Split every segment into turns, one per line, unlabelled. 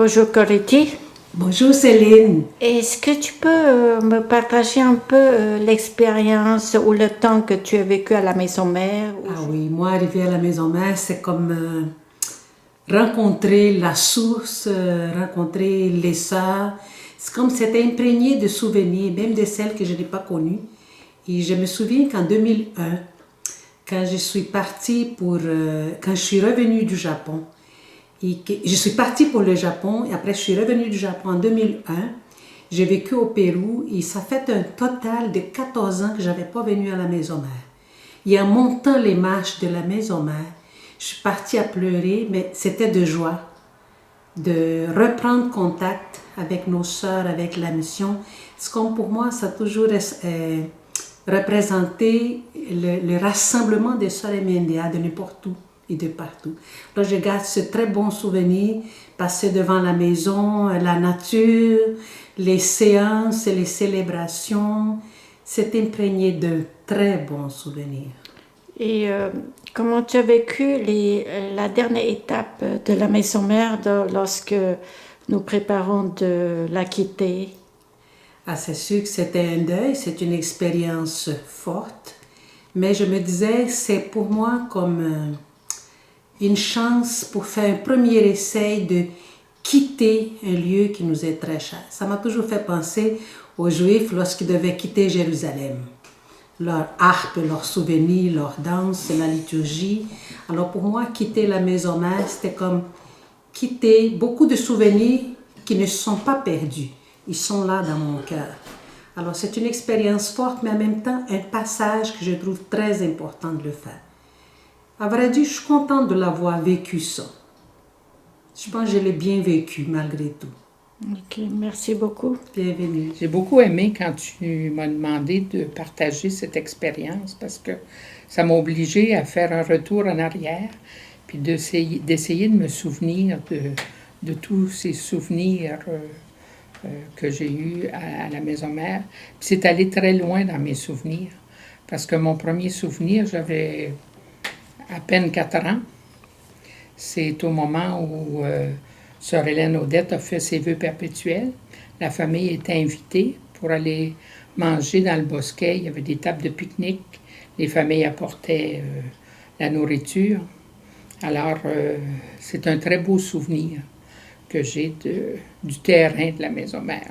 Bonjour Coretti.
Bonjour Céline.
Est-ce que tu peux me partager un peu l'expérience ou le temps que tu as vécu à la maison mère?
Ah oui, moi arriver à la maison mère, c'est comme rencontrer la source, rencontrer les sœurs. C'est comme c'était imprégné de souvenirs, même de celles que je n'ai pas connues. Et je me souviens qu'en 2001, quand je suis partie quand je suis revenue du Japon, je suis partie pour le Japon et après je suis revenue du Japon en 2001. J'ai vécu au Pérou et ça fait un total de 14 ans que je n'avais pas venu à la maison mère. Et en montant les marches de la maison mère, je suis partie à pleurer, mais c'était de joie de reprendre contact avec nos sœurs, avec la mission. C'est comme pour moi, ça a toujours représenté le rassemblement des sœurs MNDA de n'importe où et de partout. Là, je garde ce très bon souvenir, passer devant la maison, la nature, les séances, les célébrations. C'est imprégné de très bons souvenirs.
Et comment tu as vécu la dernière étape de la maison mère lorsque nous préparons de la quitter?
Ah, c'est sûr que c'était un deuil, c'est une expérience forte, mais je me disais, c'est pour moi comme une chance pour faire un premier essai de quitter un lieu qui nous est très cher. Ça m'a toujours fait penser aux Juifs lorsqu'ils devaient quitter Jérusalem. Leur harpe, leurs souvenirs, leurs danses, la liturgie. Alors pour moi, quitter la maison mère, c'était comme quitter beaucoup de souvenirs qui ne sont pas perdus. Ils sont là dans mon cœur. Alors c'est une expérience forte, mais en même temps un passage que je trouve très important de le faire. À vrai dire, je suis contente de l'avoir vécu ça. Je pense que je l'ai bien vécu malgré tout.
Ok, merci beaucoup.
Bienvenue.
J'ai beaucoup aimé quand tu m'as demandé de partager cette expérience parce que ça m'a obligée à faire un retour en arrière puis d'essayer de me souvenir de tous ces souvenirs que j'ai eus à la maison mère. Puis c'est allé très loin dans mes souvenirs parce que mon premier souvenir, j'avais à peine 4 ans. C'est au moment où Sœur Hélène Odette a fait ses vœux perpétuels. La famille était invitée pour aller manger dans le bosquet. Il y avait des tables de pique-nique. Les familles apportaient la nourriture. Alors, c'est un très beau souvenir que j'ai du terrain de la maison mère.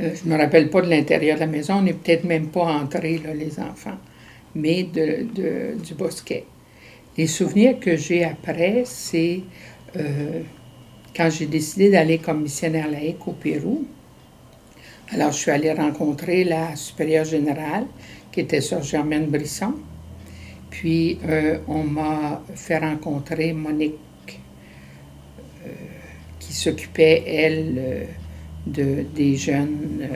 Je ne me rappelle pas de l'intérieur de la maison. On n'est peut-être même pas entrés, là, les enfants, mais du bosquet. Les souvenirs que j'ai après, c'est quand j'ai décidé d'aller comme missionnaire laïque au Pérou. Alors, je suis allée rencontrer la supérieure générale, qui était sœur Germaine Brisson. Puis, on m'a fait rencontrer Monique, qui s'occupait, elle, des jeunes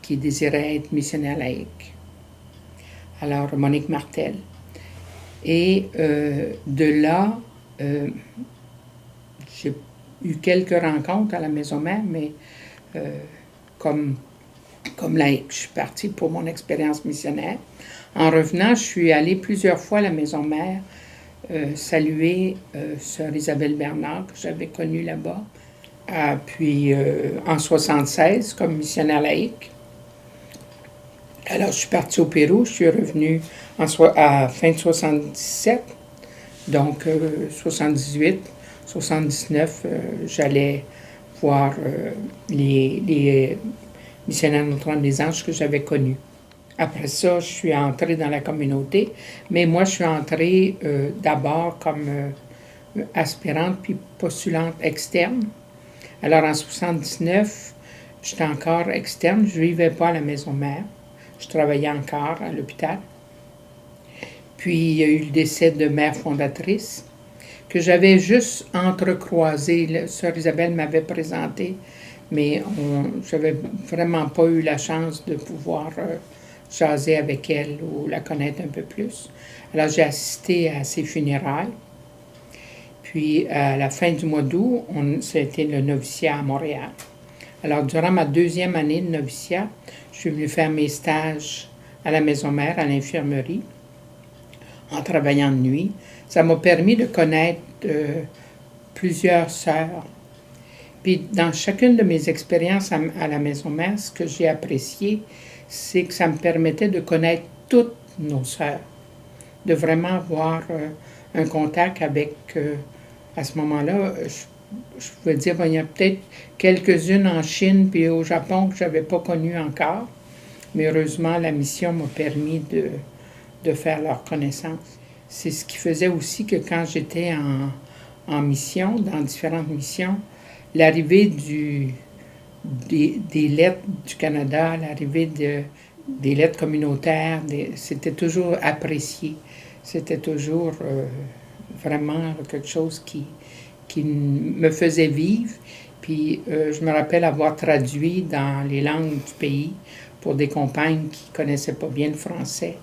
qui désiraient être missionnaires laïques. Alors, Monique Martel. Et de là, j'ai eu quelques rencontres à la maison mère, mais comme laïque, je suis partie pour mon expérience missionnaire. En revenant, je suis allée plusieurs fois à la maison mère saluer sœur Isabelle Bernard, que j'avais connue là-bas. Puis en 1976, comme missionnaire laïque. Alors, je suis partie au Pérou, je suis revenue à fin de 77, donc 78, 79, j'allais voir les missionnaires Notre-Dame-des-Anges que j'avais connus. Après ça, je suis entrée dans la communauté, mais moi, je suis entrée d'abord comme aspirante puis postulante externe. Alors, en 79, j'étais encore externe, je ne vivais pas à la maison mère. Je travaillais encore à l'hôpital. Puis, il y a eu le décès de mère fondatrice, que j'avais juste entrecroisé. Sœur Isabelle m'avait présenté, mais je n'avais vraiment pas eu la chance de pouvoir jaser avec elle ou la connaître un peu plus. Alors, j'ai assisté à ses funérailles. Puis, à la fin du mois d'août, c'était le noviciat à Montréal. Alors, durant ma 2e année de noviciat, je suis venue faire mes stages à la maison mère, à l'infirmerie, en travaillant de nuit. Ça m'a permis de connaître plusieurs sœurs. Puis dans chacune de mes expériences à la Maison Mère, ce que j'ai apprécié, c'est que ça me permettait de connaître toutes nos sœurs, de vraiment avoir un contact avec, à ce moment-là, je pouvais dire, il y a peut-être quelques-unes en Chine puis au Japon que je n'avais pas connues encore, mais heureusement, la mission m'a permis de faire leur connaissance. C'est ce qui faisait aussi que quand j'étais en mission, dans différentes missions, l'arrivée des lettres du Canada, l'arrivée des lettres communautaires, c'était toujours apprécié. C'était toujours vraiment quelque chose qui me faisait vivre. Puis je me rappelle avoir traduit dans les langues du pays pour des compagnes qui ne connaissaient pas bien le français,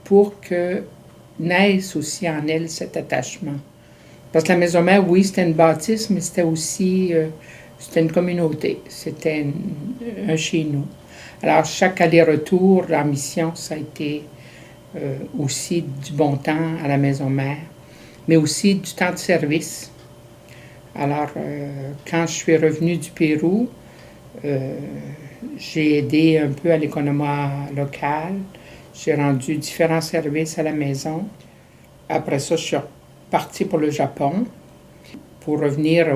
pour que naisse aussi en elles cet attachement. Parce que la Maison Mère, oui, c'était une bâtisse, mais c'était aussi c'était une communauté, c'était un chez nous. Alors, chaque aller-retour en mission, ça a été aussi du bon temps à la Maison Mère, mais aussi du temps de service. Alors, quand je suis revenue du Pérou, j'ai aidé un peu à l'économie locale. J'ai rendu différents services à la maison. Après ça, je suis partie pour le Japon pour revenir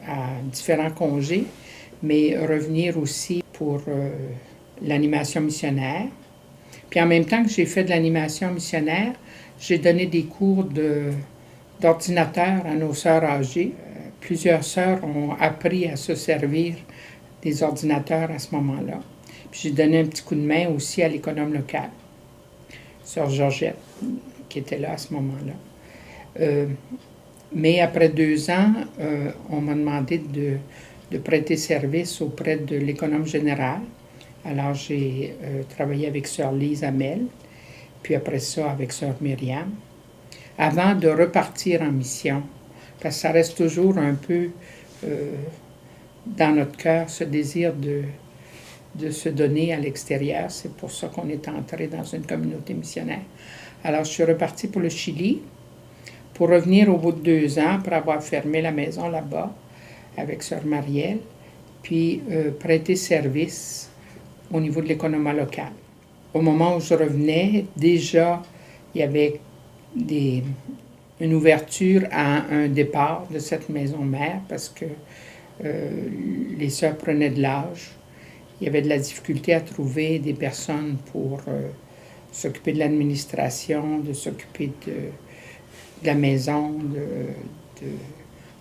à différents congés, mais revenir aussi pour l'animation missionnaire. Puis en même temps que j'ai fait de l'animation missionnaire, j'ai donné des cours d'ordinateur à nos sœurs âgées. Plusieurs sœurs ont appris à se servir des ordinateurs à ce moment-là. Puis j'ai donné un petit coup de main aussi à l'économe locale, sœur Georgette, qui était là à ce moment-là. Mais après 2 ans, on m'a demandé de prêter service auprès de l'économe général. Alors j'ai travaillé avec sœur Lise Hamel, puis après ça avec sœur Myriam, avant de repartir en mission. Parce que ça reste toujours un peu dans notre cœur, ce désir de se donner à l'extérieur. C'est pour ça qu'on est entré dans une communauté missionnaire. Alors, je suis repartie pour le Chili, pour revenir au bout de 2 ans, après avoir fermé la maison là-bas, avec sœur Marielle, puis prêter service au niveau de l'économie locale. Au moment où je revenais, déjà, il y avait une ouverture à un départ de cette maison mère parce que les sœurs prenaient de l'âge. Il y avait de la difficulté à trouver des personnes pour s'occuper de l'administration, de s'occuper de la maison,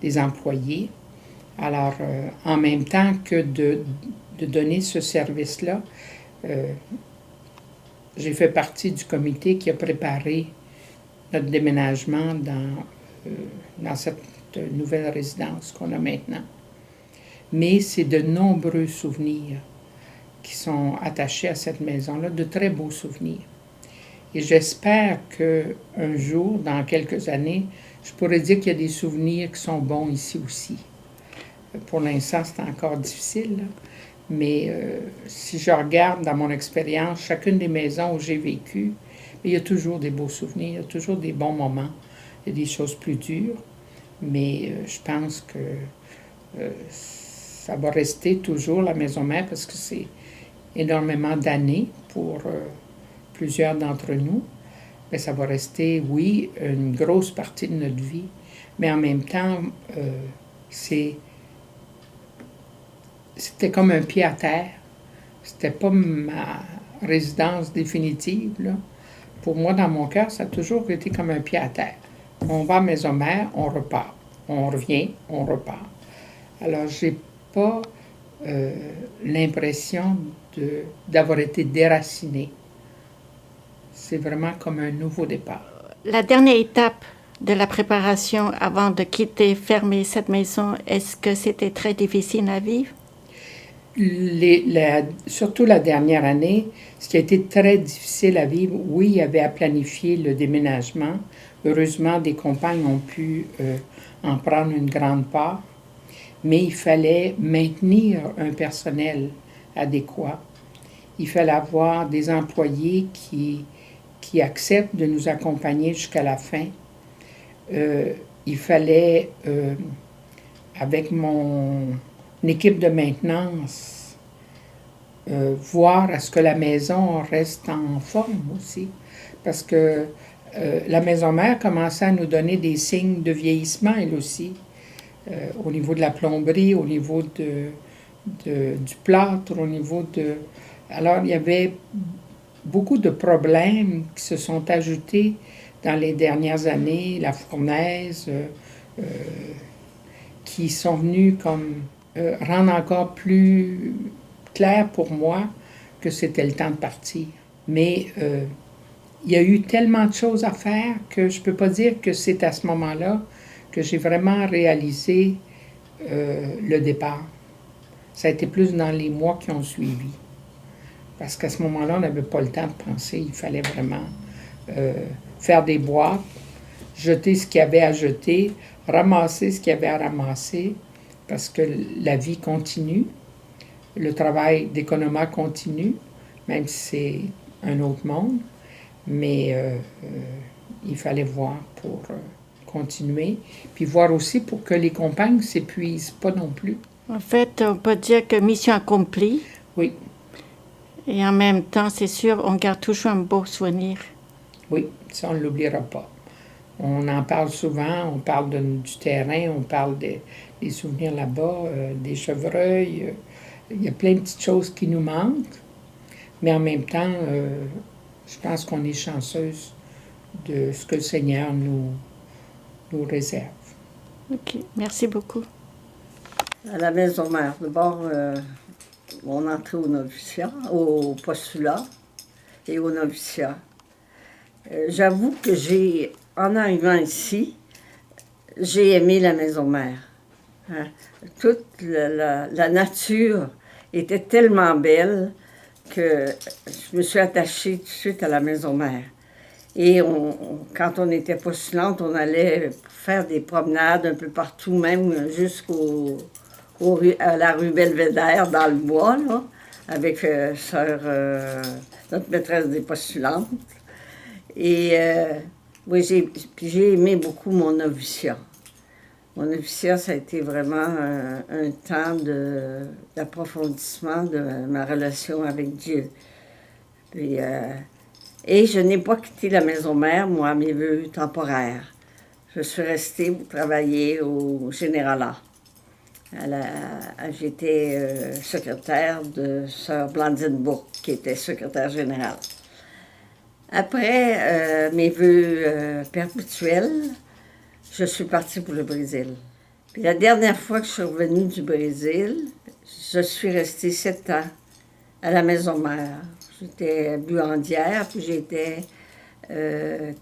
des employés. Alors, en même temps que de donner ce service-là, j'ai fait partie du comité qui a préparé notre déménagement dans cette nouvelle résidence qu'on a maintenant. Mais c'est de nombreux souvenirs qui sont attachés à cette maison-là, de très beaux souvenirs. Et j'espère qu'un jour, dans quelques années, je pourrais dire qu'il y a des souvenirs qui sont bons ici aussi. Pour l'instant, c'est encore difficile, là. Mais si je regarde dans mon expérience, chacune des maisons où j'ai vécu, il y a toujours des beaux souvenirs, il y a toujours des bons moments, il y a des choses plus dures, mais je pense que ça va rester toujours la maison mère parce que c'est énormément d'années pour plusieurs d'entre nous. Mais ça va rester, oui, une grosse partie de notre vie, mais en même temps, c'était comme un pied à terre. C'était pas ma résidence définitive, là. Pour moi, dans mon cœur, ça a toujours été comme un pied à terre. On va à maison mère, on repart. On revient, on repart. Alors, j'ai pas l'impression d'avoir été déracinée. C'est vraiment comme un nouveau départ.
La dernière étape de la préparation avant de quitter, fermer cette maison, est-ce que c'était très difficile à vivre?
Surtout la dernière année, ce qui a été très difficile à vivre, oui, il y avait à planifier le déménagement. Heureusement, des compagnes ont pu en prendre une grande part, mais il fallait maintenir un personnel adéquat. Il fallait avoir des employés qui acceptent de nous accompagner jusqu'à la fin. il fallait, avec mon équipe de maintenance, voir à ce que la maison reste en forme aussi. Parce que la maison mère commençait à nous donner des signes de vieillissement, elle aussi, au niveau de la plomberie, au niveau du plâtre, au niveau de... Alors, il y avait beaucoup de problèmes qui se sont ajoutés dans les dernières années, la fournaise, qui sont venus comme rendre encore plus clair pour moi que c'était le temps de partir. Mais il y a eu tellement de choses à faire que je ne peux pas dire que c'est à ce moment-là que j'ai vraiment réalisé le départ. Ça a été plus dans les mois qui ont suivi. Parce qu'à ce moment-là, on n'avait pas le temps de penser. Il fallait vraiment faire des boîtes, jeter ce qu'il y avait à jeter, ramasser ce qu'il y avait à ramasser, parce que la vie continue. Le travail d'économa continue, même si c'est un autre monde. Mais il fallait voir pour continuer. Puis voir aussi pour que les compagnes ne s'épuisent pas non plus.
En fait, on peut dire que mission accomplie.
Oui.
Et en même temps, c'est sûr, on garde toujours un beau souvenir.
Oui, ça, on ne l'oubliera pas. On en parle souvent, on parle du terrain, on parle des souvenirs là-bas, des chevreuils. Il y a plein de petites choses qui nous manquent. Mais en même temps, je pense qu'on est chanceuse de ce que le Seigneur nous réserve.
OK, merci beaucoup.
À la maison mère, d'abord, on entrait au noviciat, au postulat et au noviciat. J'avoue que en arrivant ici, j'ai aimé la maison mère. Hein? Toute la nature était tellement belle que je me suis attachée tout de suite à la maison mère. Et quand on était postulante, on allait faire des promenades un peu partout, même à la rue Belvédère, dans le bois, là, avec notre maîtresse des postulantes. Et oui, j'ai aimé beaucoup mon noviciat. Mon noviciat, ça a été vraiment un temps d'approfondissement de ma relation avec Dieu. Puis, et je n'ai pas quitté la maison mère, moi, à mes vœux temporaires. Je suis restée pour travailler au Généralat. J'étais secrétaire de sœur Blandine Bourque, qui était secrétaire générale. Après mes vœux perpétuels, je suis partie pour le Brésil. Puis la dernière fois que je suis revenue du Brésil, je suis restée 7 ans à la maison mère. J'étais buandière, puis j'étais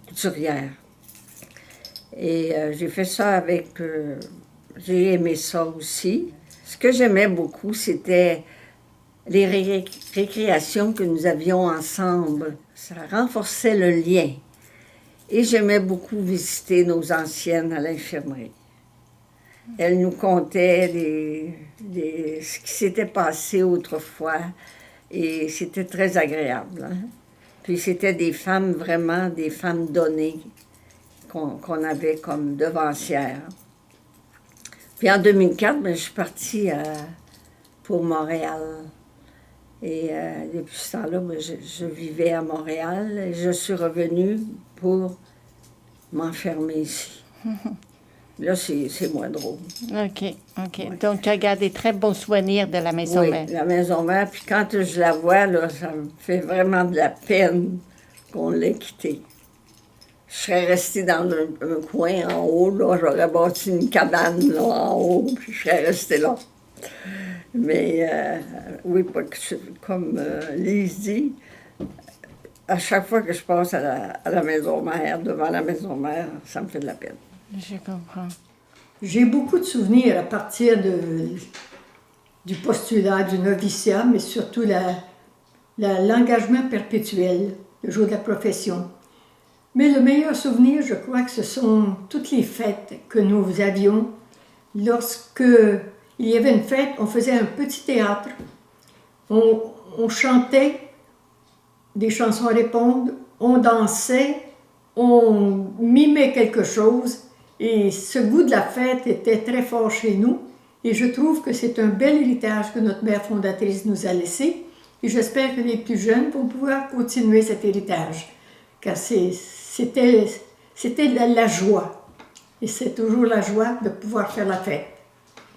couturière. Et j'ai fait ça avec... j'ai aimé ça aussi. Ce que j'aimais beaucoup, c'était les récréations que nous avions ensemble. Ça renforçait le lien. Et j'aimais beaucoup visiter nos anciennes à l'infirmerie. Elles nous contaient ce qui s'était passé autrefois. Et c'était très agréable. Hein? Puis c'était des femmes, vraiment des femmes données qu'on avait comme devancières. Puis en 2004, je suis partie pour Montréal. Et depuis ce temps-là, je vivais à Montréal et je suis revenue pour m'enfermer ici. Là, c'est moins drôle.
OK.
Ouais.
Donc, tu as gardé très bons souvenirs de la maison mère.
Oui, la maison mère. Puis quand je la vois, là, ça me fait vraiment de la peine qu'on l'ait quittée. Je serais restée dans un coin en haut, là, j'aurais bâti une cabane là, en haut, puis je serais restée là. Mais oui, comme Lise dit, à chaque fois que je passe à la maison mère, devant la maison mère, ça me fait de la peine.
Je comprends.
J'ai beaucoup de souvenirs à partir du postulat, du noviciat, mais surtout l'engagement perpétuel, le jour de la profession. Mais le meilleur souvenir, je crois que ce sont toutes les fêtes que nous avions. Lorsque il y avait une fête, on faisait un petit théâtre. On chantait des chansons à répondre, on dansait, on mimait quelque chose Et ce goût de la fête était très fort chez nous. Et je trouve que c'est un bel héritage que notre mère fondatrice nous a laissé. Et j'espère que les plus jeunes vont pouvoir continuer cet héritage. Car c'était la joie. Et c'est toujours la joie de pouvoir faire la fête.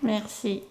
Merci.